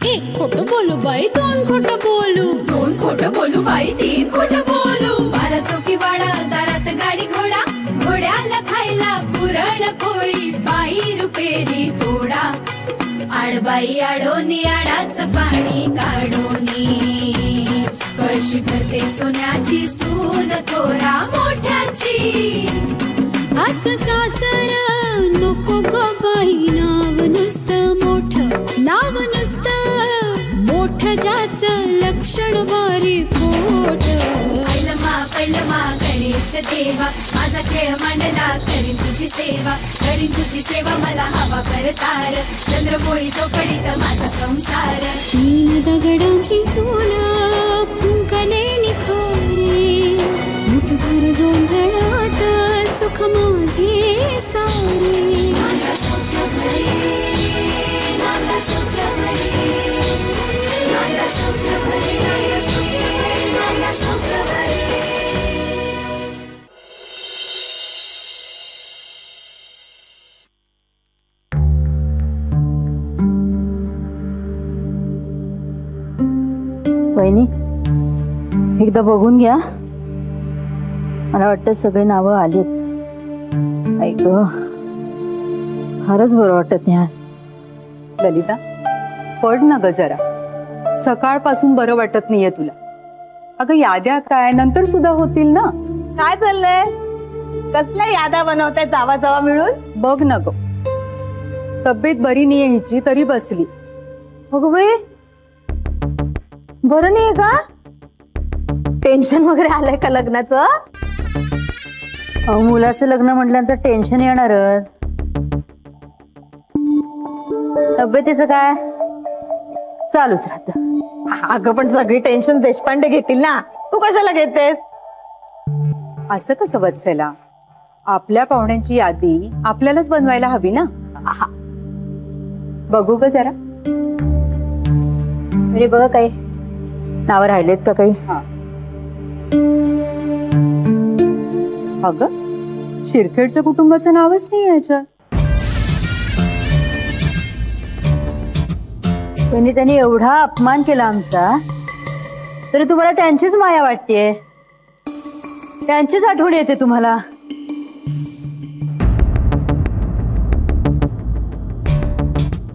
एक खोटं बोलू बाई दोन खोटं बोलू, दोन खोटं बोलू बाई तीन खोटं बोलू. 12 चौकी वाडा दारात गाडी घोडा, घोड्याला खायला पुरण पोळी, बाई रुपेरी थोडा. आडबाई आडोनी आडाचं पाणी काढोनी, कळशी भरते सोन्याची सून थोरा मोठ्याची. असं सासर नको ग बाई, नाव नुसतं मोठं, नाव नुसतं मोठं ज्याचं लक्षण भारी खोट. पैलमा गणेश देवा, माझा खेळ मांडला करीन तुझी सेवा, करीन तुझी सेवा मला हवा करतार, चंद्रपोळी चौकडीत माझा संसार. 3 दगडांची चूल फुंकणे निखारे, मुठभर जोंधळात सुख माझे सारे. नांदा सौख्य भरे, नांदा सौख्य भरे, नांदा सौख्य भरे, नांदा सौख्य भरे. वहिनी एकदा बघून घ्या, मला वाटतं सगळे नावं आलीत. ऐक फारच बरं वाटत नाही आज. ललिता पड ना ग जरा, सकाळपासून बरं वाटत नाहीये तुला. अगं याद्या काय नंतर सुद्धा होतील ना. काय चाललंय, कसल्या यादा बनवताय जावा जावा मिळून. बघ ना ग, तब्येत बरी नाहीये हिची तरी बसली. अगं बाई बरं नाहीये का, टेन्शन वगैरे आलंय का लग्नाचं. मुलाचं लग्न म्हटल्यानंतर टेन्शन येणारच. तब्येतीचं काय चालूच राहत. अगं पण सगळी टेन्शन देशपांडे घेतील ना, तू कशाला घेतेस. असं कसं वत्सेला, आपल्या पाहुण्यांची यादी आपल्यालाच बनवायला हवी ना. बघू ग जरा. अरे बघा काही नावं राहिलेत का काही. अगं शिरखेडच्या कुटुंबाचं नावच नाही याच्यात. त्यांनी एवढा अपमान केला आमचा, तरी तुम्हाला त्यांचीच माया वाटतेय, त्यांचीच आठवण येते तुम्हाला.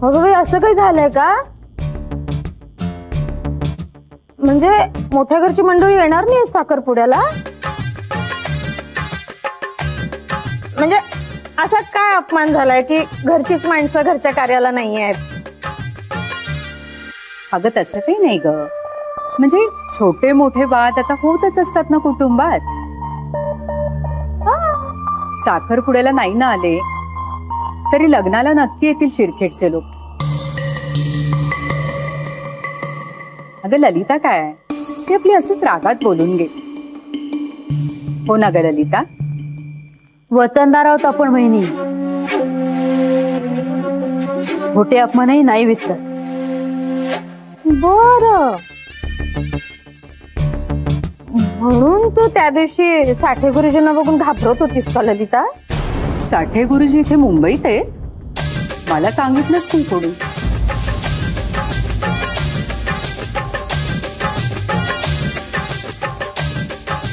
अगं बाई असं काही झालंय का, म्हणजे मोठ्या घरची मंडळी येणार नाही साखरपुड्याला. म्हणजे असा काय अपमान झालाय की घरचीच माणसं घरच्या कार्याला नाही आहेत. अगं तसं काही नाही ग, म्हणजे छोटे मोठे वाद आता होतच असतात ना कुटुंबात. साखरपुड्याला नाही ना आले तरी लग्नाला नक्की येतील शिरखेडचे लोक. अगं ललिता काय, ती आपली असंच रागात बोलून गे. हो ना ग ललिता. वतनदार आहोत आपण बहिणी, छोटे अपमानही नाही विसरत. बर म्हणून तू त्या दिवशी साठे गुरुजींना बघून घाबरत होतीस का ललिता. साठे गुरुजी इथे मुंबईत आहेत, मला सांगितलंच नाही कोणी.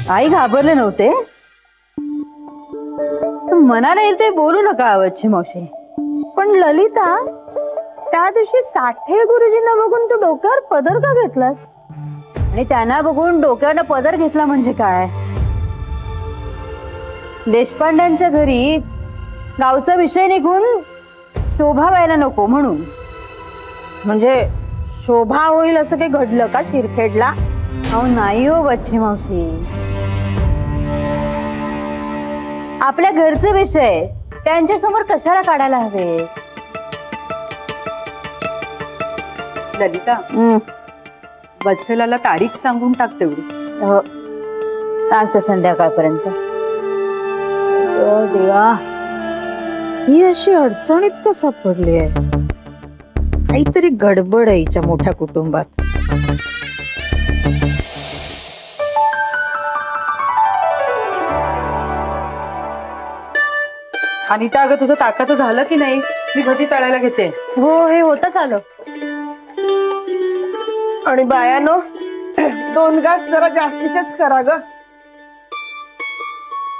आई घाबरले नव्हते, मनाला येईल ते बोलू नका आवडची मावशी. पण ललिता त्या दिवशी साठे गुरुजींना बघून तू डोक्यावर पदर का घेतलास, आणि त्यांना बघून डोक्यावर पदर घेतला म्हणजे काय. देशपांड्यांच्या घरी गावचा विषय निघून शोभा व्हायला नको म्हणून. म्हणजे शोभा होईल असं काही घडलं का शिरखेडला. अहो नाही हो बच्ची मावशी, आपल्या घरचे विषय त्यांच्या समोर कशाला काढायला हवे. ललिता वत्सलाला तारीख सांगून टाक तेवढी. सांगते संध्याकाळपर्यंत. देवा ही अशी अडचणीत का सापडली आहे, काहीतरी गडबड आहे हिच्या मोठ्या कुटुंबात. अनिता अगं तुझं ताकाचं झालं की नाही, मी भजी तळायला घेते. हो हे होतच आलं. आणि बायानो 2 घास जरा जास्तीचेच करा ग.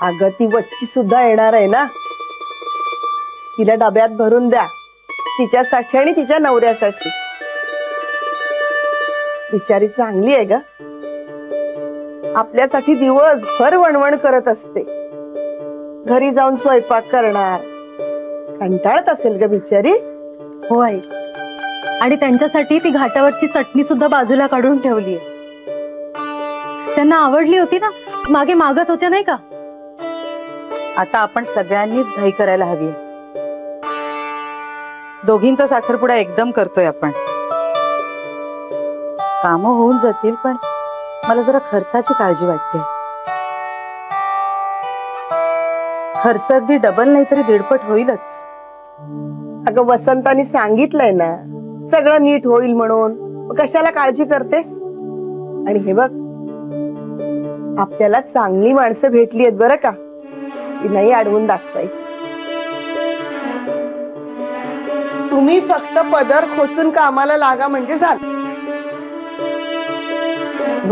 अगं ती वच्ची सुद्धा येणार आहे ना, तिला डब्यात भरून द्या, तिच्यासाठी आणि तिच्या नवऱ्यासाठी. बिचारी चांगली आहे ग, आपल्यासाठी दिवसभर वणवण करत असते. घरी जाऊन स्वयंपाक करणार, कंटाळत असेल ग बिचारी. हो आई, आणि त्यांच्यासाठी ती घाटावरची चटणी सुद्धा बाजूला काढून ठेवली. त्यांना आवडली होती ना, मागे मागत होत्या नाही का. आता आपण सगळ्यांनीच घाई करायला हवी. दोघींचा साखरपुडा एकदम करतोय आपण. कामं होऊन जातील, पण मला जरा खर्चाची काळजी वाटते. खर्च अगदी डबल नाही तरी 1.5 होईलच. अगं वसंतानी सांगितलंय ना सगळं नीट होईल म्हणून, कशाला काळजी करतेस. आणि हे बघ, आपल्याला चांगली माणसं भेटली आहेत बरं का, ती नाही अडवून दाखवायची. तुम्ही फक्त पदर खोचून कामाला लागा म्हणजे झालं.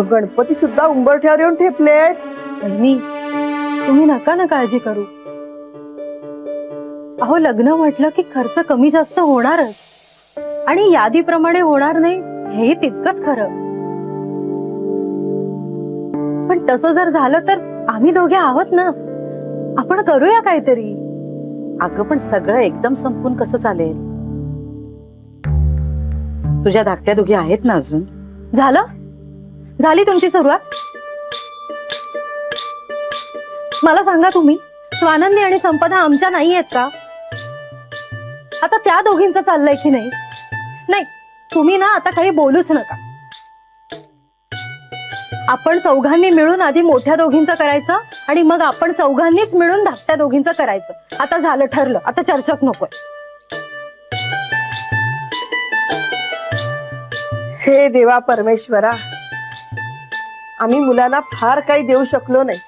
गणपती सुद्धा उंबरठ्यावर येऊन ठेपलेत. बहिणी, तुम्ही नका ना काळजी करू. अहो, लग्न म्हटलं की खर्च कमी जास्त होणारच, आणि यादीप्रमाणे होणार नाही हे तितकंच खरं. पण तसं जर झालं तर आम्ही दोघे आहोत ना, आपण करूया काहीतरी. अगं पण सगळं एकदम संपून कसं चालेल. तुझ्या धाकट्या दोघी आहेत ना अजून. झाली तुमची सुरुवात. मला सांगा तुम्ही, स्वानंदी आणि संपदा आमच्या नाही आहेत का. आता त्या दोघींचं चाललंय की नाही. नाही, तुम्ही ना आता काही बोलूच नका. आपण चौघांनी मिळून आधी मोठ्या दोघींचं करायचं, आणि मग आपण चौघांनीच मिळून धाकट्या दोघींचं करायचं. आता झालं, ठरलं, आता चर्चाच नकोय. हे देवा परमेश्वरा, आम्ही मुलांना फार काही देऊ शकलो नाही,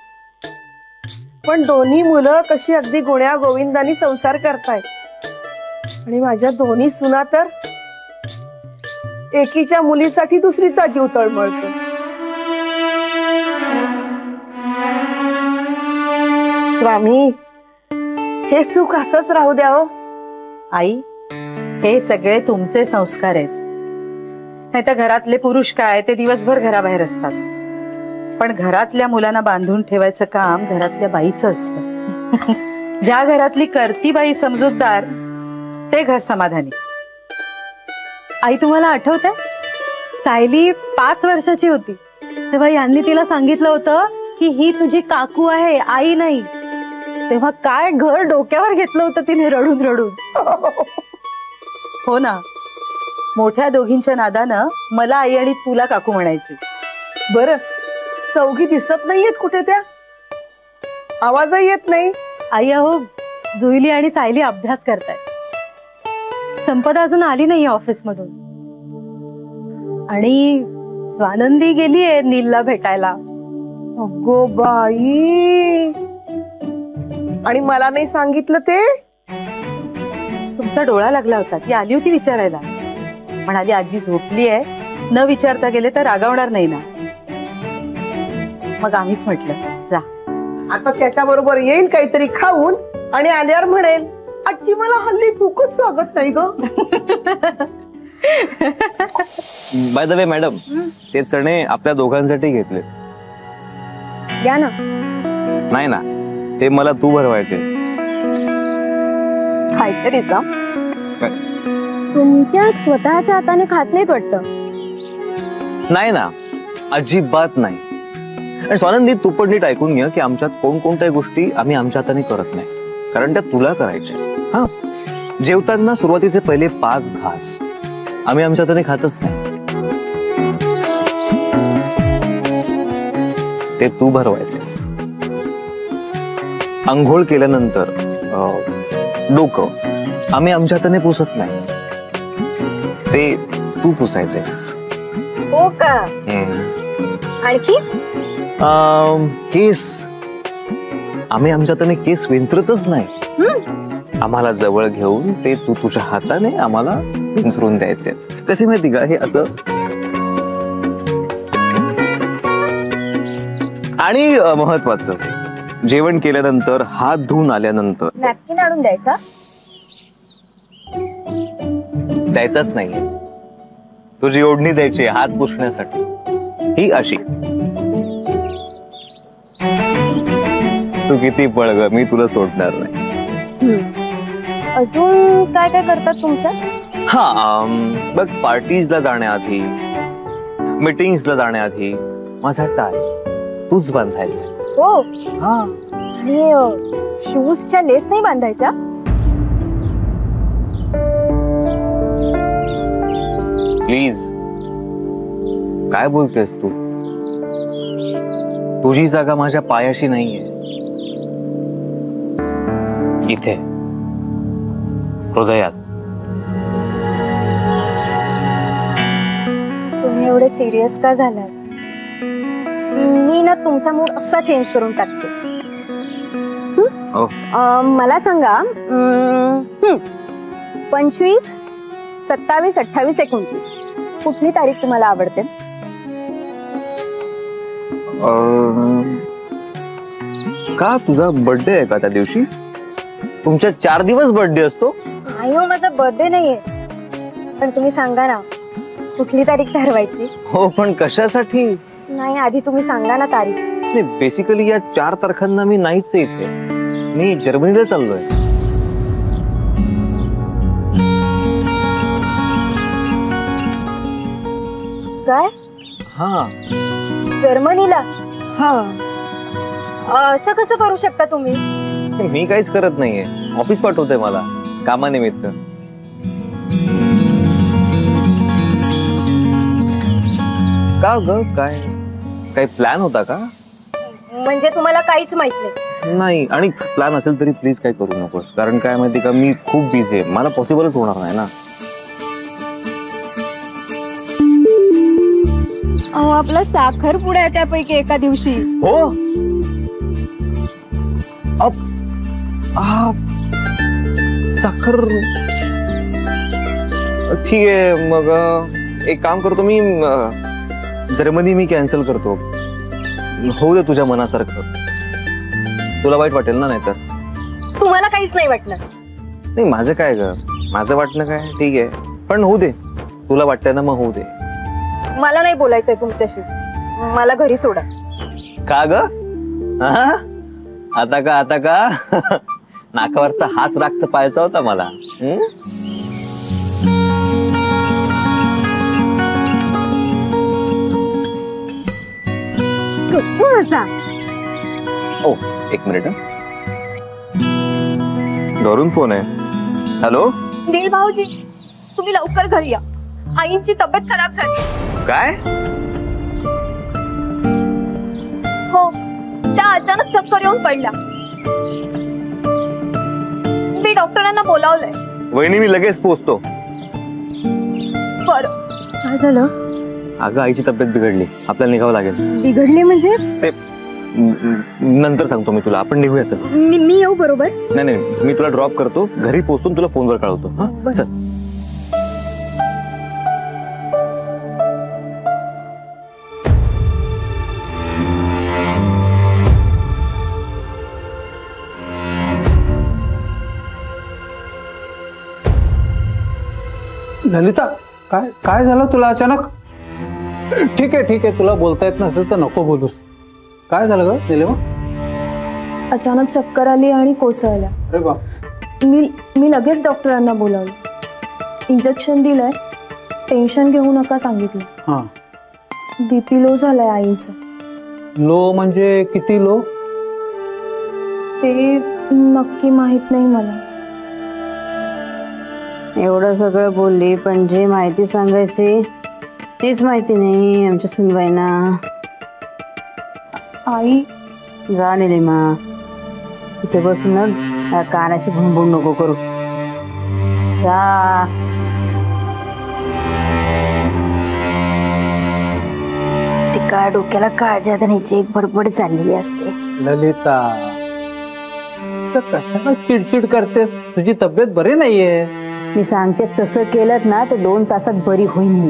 पण दोन्ही मुलं कशी अगदी गुण्या गोविंदानी संसार करतायत. आणि माझ्या दोन्ही सुना तर एकीच्या मुलीसाठी दुसरीचा जीव तळमळतो. स्वामी, हे सुख असंच राहू द्या हो. आई, हे सगळे तुमचे संस्कार आहेत. नाही तर घरातले पुरुष काय, ते दिवसभर घराबाहेर असतात, पण घरातल्या मुलांना बांधून ठेवायचं काम घरातल्या बाईचं असतं. ज्या घरातली करती बाई समजूतदार, ते घर समाधानी. आई, तुम्हाला आठवतंय, सायली 5 वर्षाची होती तेव्हा यांनी तिला सांगितलं होतं की ही तुझी काकू आहे, आई नाही. तेव्हा काय घर डोक्यावर घेतलं होतं तिने रडून रडून. हो ना, मोठ्या दोघींच्या नादानं मला आई आणि तुला काकू म्हणायची. बरं, चौघी दिसत नाहीयेत कुठे, त्या आवाजही येत नाही. आई, अहो जुईली आणि सायली अभ्यास करतायत. संपदा अजून आली नाहीये ऑफिस मधून, आणि स्वानंदी गेलीये नीलला भेटायला. अगो बाई, आणि मला नाही सांगितलं ते. तुमचा डोळा लागला होता, ती आली होती विचारायला. म्हणाली आजी झोपली आहे, न विचारता गेले तर रागावणार नाही ना. मग आम्हीच म्हटलं जा. आता त्याच्या बरोबर येईल काहीतरी खाऊन, आणि आल्यावर म्हणेल आजी मला हल्ली भूकच लागत नाही ग. बाय द वे मॅडम, ते चणे आपल्या दोघांसाठी घेतले. या ना. नाही ना, ते मला तू भरवायचे. काहीतरी तुमच्या स्वतःच्या हाताने खात नाहीत वाटतं. नाही ना, अजिबात नाही. आणि स्वानंदी, तू पण नीट ऐकून घ्या की आमच्यात कोणकोणत्या गोष्टी आम्ही आमच्या हाताने करत नाही, कारण त्या तुला करायच्या. हा, जेवताना सुरुवातीचे पहिले 5 घास आम्ही आमच्या हाताने खातच नाही, ते तू भरवायचेस. अंघोळ केल्यानंतर डोकं आम्ही आमच्या हाताने पुसत नाही, ते तू पुसायचेस. हो का. आणखी केस आम्ही आमच्या हाताने केस विंचरतच नाही. आम्हाला जवळ घेऊन ते तू तुझ्या हाताने आम्हाला विंचरून द्यायचे. कसे माहिती का, हे असं आणि महत्वाचं, जेवण केल्यानंतर हात धुवून आल्यानंतर नॅपकिन आणून द्यायचा? द्यायचाच नाहीये, तुझी ओढणी द्यायची हात पुसण्यासाठी. ही अशी, तू किती पळ ग, मी तुला सोडणार नाही. अजून काय काय करतात तुमच्या? हा बघ, पार्टीजला जाण्याआधी, मीटिंग्सला जाण्याआधी माझा टाय तूच बांधायचा. हो. हा. आणि शूजच्या लेस नाही बांधायच्या? प्लीज, काय बोलतेस तू? तुझी जागा माझ्या पायाशी नाहीये, इथे हृदयात. तुम्ही एवढे सिरियस का झालाय? मी ना तुमचा मूड असा चेंज करून टाकते. मला सांगा, 25, 27, 28, 29 कुठली तारीख तुम्हाला आवडते? का तुझा बर्थडे आहे का त्या दिवशी? तुमच्या 4 दिवस बर्थडे असतो? नाही हो, माझा बर्थडे नाहीये. पण तुम्ही सांगा ना, कुठली तारीख ठरवायची? हो, पण कशासाठी? नाही, आधी तुम्ही सांगा ना तारीख. नाही, बेसिकली या 4 तारखांना मी नाहीच इथे, मी जर्मनीला चाललोय. काय? हा, जर्मनीला? हा. असं कसं करू शकता तुम्ही? मी काहीच करत नाहीये, ऑफिस पाठवतंय मला कामानिमित्त. का ग, काय काही प्लॅन होता का? म्हणजे तुम्हाला काहीच माहित नाही? नाही, आणि प्लॅन असेल तरी प्लीज काय करू नकोस, कारण काय माहिती का, मी खूप बिझी आहे, मला पॉसिबलच होणार नाही ना. आपला साखरपुडा आहे त्यापैकी एका दिवशी. हो. साखर, ठीक आहे, मग एक काम करतो मी, जर्मनी मी कॅन्सल करतो. होऊ दे तुझ्या मनासारखं, तुला वाईट वाटेल ना? नाही तर तुम्हाला काहीच नाही वाटणार? नाही, माझं काय ग, माझं वाटणं काय, ठीक आहे, पण होऊ दे. तुला वाटतंय ना, मग होऊ दे. मला नाही बोलायचंय तुमच्याशी, मला घरी सोडा. का ग? आता का, आता का? नाकावरचा हाच राखत पाहायचा होता मला. ओ, एक मिनिट. घरून फोन आहे. हॅलो नील भाऊजी, तुम्ही लवकर घरी या, आईंची तब्येत खराब झाली. काय? हो, त्या अचानक चक्कर येऊन पडल्या. मी डॉक्टरांना बोलावलंय. वहिनी, मी लगेच पोहोचतो. बरं. काय झालं? अगं, आईची तब्येत बिघडली, आपल्याला निघावं लागेल. बिघडली म्हणजे? ते नंतर सांगतो मी तुला, आपण निघूया. चल. मी येऊ बरोबर? नाही नाही, मी तुला ड्रॉप करतो, घरी पोहोचून तुला फोनवर कळवतो. हा, चल. ललिता, काय काय झालं तुला अचानक? ठीक आहे, ठीक आहे, तुला बोलता येत नसेल तर नको बोलूस. काय झालं ग निलिमा? अचानक चक्कर आली आणि कोसळल्या. अरे बाप. मी लगेच डॉक्टरांना बोलावलं, इंजेक्शन दिलंय, टेन्शन घेऊ नका सांगितलं. हा. बीपी लो झालाय आईचा. लो म्हणजे किती लो? ते नक्की माहित नाही मला. एवढं सगळं बोलली, पण जी माहिती सांगायची तीच माहिती नाही आमच्या सुनबाईंना. आई, जा निलिमा, इथे बसून ना कानाशी भुणभुण नको करू. जा. तिका डोक्याला काळजी आता ह्याची एक बडबड चाललेली असते. ललिता, तर कशाला चिडचिड करतेस? तुझी तब्येत बरी नाहीये. मी सांगते तसं केलं ना तर 2 तासात बरी होईल मी.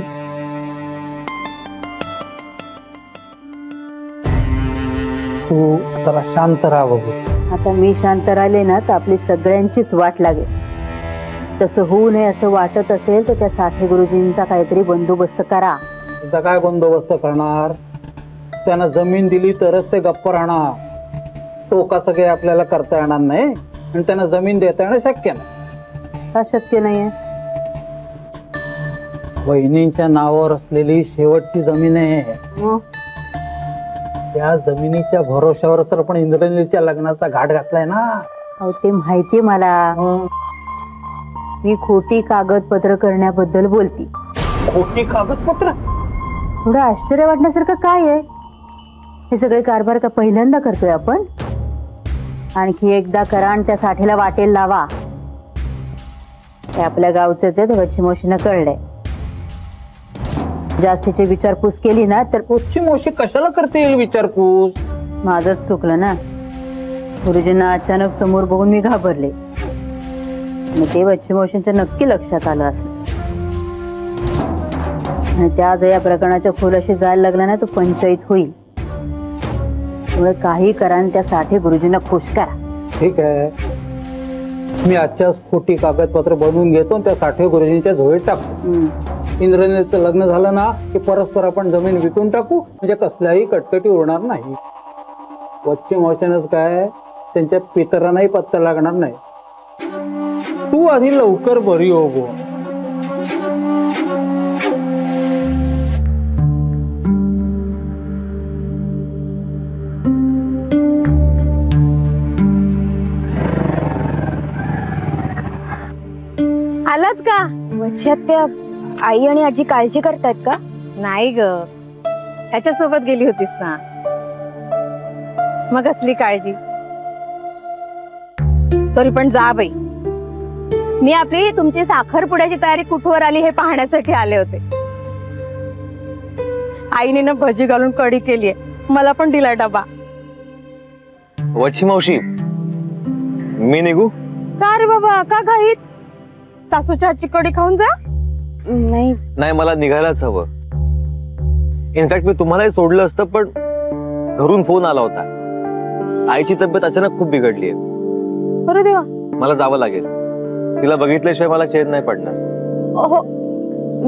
तू जरा शांत राहा बघू. आता मी शांत राहिले ना तर आपली सगळ्यांचीच वाट लागेल. तसं होऊ नये असं वाटत असेल तर त्या साठे गुरुजींचा काहीतरी बंदोबस्त करा. तुझा काय बंदोबस्त करणार? त्यांना जमीन दिली तरच ते गप्प राहणार. टोका सगळे आपल्याला करता येणार नाही आणि त्यांना जमीन देता येणं शक्य नाही. का शक्य नाहीये? बहिणींच्या नावावर असलेली शेवटची जमीन आहे. त्या जमिनीच्या भरोश्यावर तर आपण इंद्रनीलच्या लग्नाचा घाट घातलाय ना. अहो ते माहितीये मला. मी खोटी कागदपत्र करण्याबद्दल बोलती. खोटी कागदपत्र? थोडं आश्चर्य वाटण्यासारखं काय आहे? हे सगळे कारभार का पहिल्यांदा करतोय आपण? आणखी एकदा करा आणि त्या साठीला वाटेल लावा. हे आपल्या गावचेच आहे, वच्ची मावशीनं कळलंय. जास्तीची विचारपूस केली ना तर वच्ची मावशी कशाला करते येईल विचारपूस? माझंच चुकलं ना. गुरुजींना अचानक समोर बघून मी घाबरले. मग ते वच्ची मावशींच्या नक्की लक्षात आलं असं. आणि त्या जर या प्रकरणाच्या खोलाशी जायला लागला ना तर पंचायत होईल. त्यामुळे काही करा आणि त्या साठे गुरुजींना खुश करा. ठीक आहे, मी आजच्याच खोटी कागदपत्र बनवून घेतो आणि त्या साठे गुरुजींच्या झोळीत टाकतो. इंद्रनीलचं लग्न झालं ना की परस्पर आपण जमीन विकून टाकू, म्हणजे कसल्याही कटकटी उरणार नाही. वच्ची मावशीनच काय, त्यांच्या पितरांनाही पत्ता लागणार नाही. तू आधी लवकर बरी हो गो. आलात का? वच्छ्यात त्या आई आणि आजी काळजी करतायत का? नाही ग, त्याच्यासोबत गेली होतीस ना, मग असली काळजी. तरी पण जा बाई, मी आपली तुमची साखरपुड्याची तयारी कुठवर आली हे पाहण्यासाठी आले होते. आईने ना भजी घालून कढी केलीये, मला पण दिला डबा. वच्ची मावशी, मी निघू? का रे बाबा, का घाईत? सासूच्या हातची कढी खाऊन जा. नाही नाही, मला निघायलाच हवं. इनफॅक्ट मी तुम्हालाही सोडलं असतं, पण घरून फोन आला होता. आईची तब्येत अचानक खूप बिघडली आहे. अरे देवा, मला जावं लागेल. तिला बघितल्याशिवाय मला चैन नाही पडणार. हो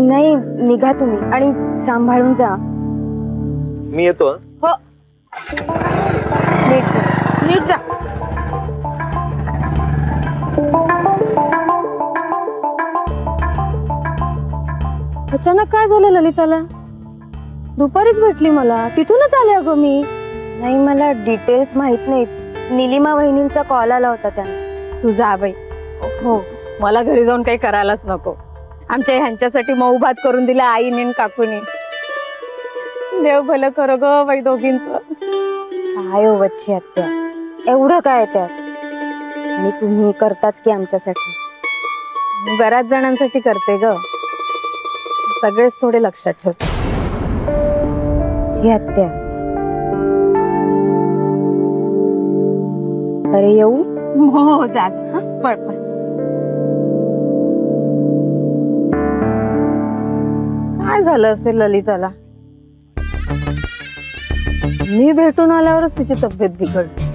नाही, निघा तुम्ही आणि सांभाळून जा. मी येतो. हो, नीट जा. नीट जा. अचानक काय झालं ललिताला? दुपारीच भेटली मला, तिथूनच आले अगं मी. नाही, मला डिटेल्स माहित नाहीत. निलिमा वहिनींचा कॉल आला होता त्यांना. तू जा बाई. हो, मला घरी जाऊन काही करायलाच नको. आमच्या ह्यांच्यासाठी मऊ भात करून दिला आईने आणि काकूने. देव भलं कर ग बाई दोघींचं. काय हो वच्छी आत्या, एवढं काय त्यात? आणि तुम्ही करताच की आमच्यासाठी. मी बऱ्याच जणांसाठी करते ग, सगळेच थोडे लक्षात ठेव. जी आत्या, अरे येऊ? हो जा जा, पळ पळ. काय झालं असेल ललिताला? मी भेटून आल्यावरच तिची तब्येत बिघडली.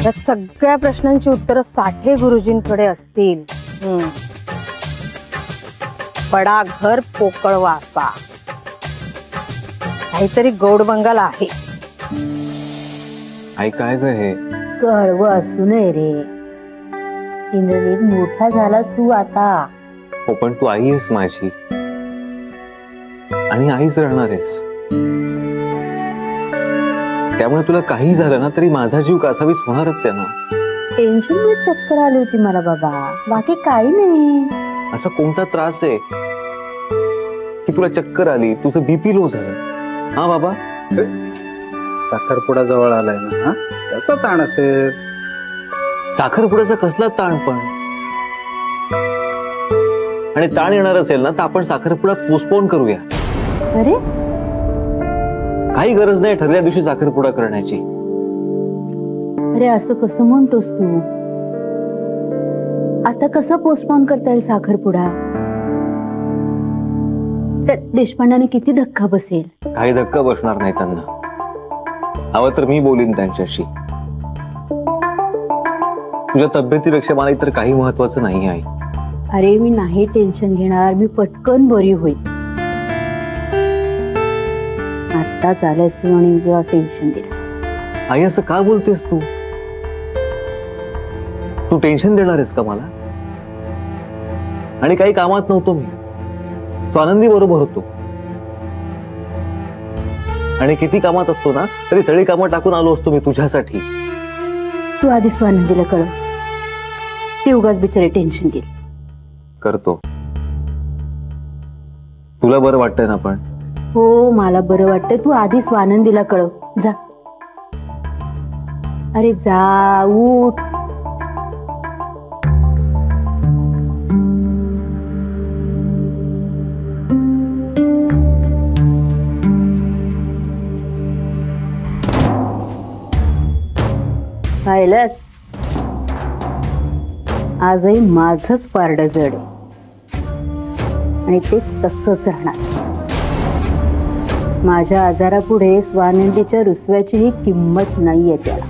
या सगळ्या प्रश्नांची उत्तरं साठे गुरुजींकडे असतील. पडा घर पोकळवा असा काहीतरी गोड बंगाल आहे. आई काय ग हे? कळवं असू नये रे. इंद्रनील मोठा झालास तू आता. हो, पण तू आई आहेस माझी आणि आईच राहणार आहेस. त्यामुळे तुला काही झालं ना तरी माझा जीव कासावीस होणारच आहे ना. टेन्शन मध्ये चक्कर आली होती मला बाबा, बाकी काही नाही. असा कोणता त्रास आहे की तुला चक्कर आली, तुझं बीपी लो झालं? हा बाबा, साखरपुडा जवळ आलाय ना, त्याचा ताण असेल. साखरपुड्याचा कसला ताण? पण आणि ताण येणार असेल ना तर आपण साखरपुडा पोस्टपोन करूया. अरे काही गरज नाही ठरल्या दिवशी साखरपुडा करण्याची. अरे असं कसं म्हणतोस तू? आता कसं पोस्टपोन करता येईल साखरपुडा? त्या देशपांड्याने किती धक्का बसेल. काही धक्का बसणार नाही त्यांना. हवं तर मी बोलीन त्यांच्याशी. तुझ्या तब्येतीपेक्षा मला इतर काही महत्वाचं नाही आहे. अरे मी नाही टेन्शन घेणार, मी पटकन बरी होईल. आता चालस तू आणि तुला टेन्शन दिलं. आई असं का बोलतेस तू? तू टेन्शन देणार आहेस का मला? आणि काही कामात नव्हतो मी, स्वानंदी बरोबर होतो. आणि किती कामात असतो ना तरी सगळी कामं टाकून आलो असतो मी तुझ्यासाठी. तू आधी स्वानंदीला कळव, ती उगाच बिचारी टेन्शन घेईल. करतो. तुला बरं वाटतंय ना? पण हो मला बरं वाटतंय. तू आधी स्वानंदीला कळव. जा, अरे जा, उठ. पाहिलं, आजही माझंच पारडं जड आहे आणि ते तसंच राहणार. माझ्या आजारापुढे स्वानंदीच्या रुसव्याचीही किंमत नाहीये त्याला.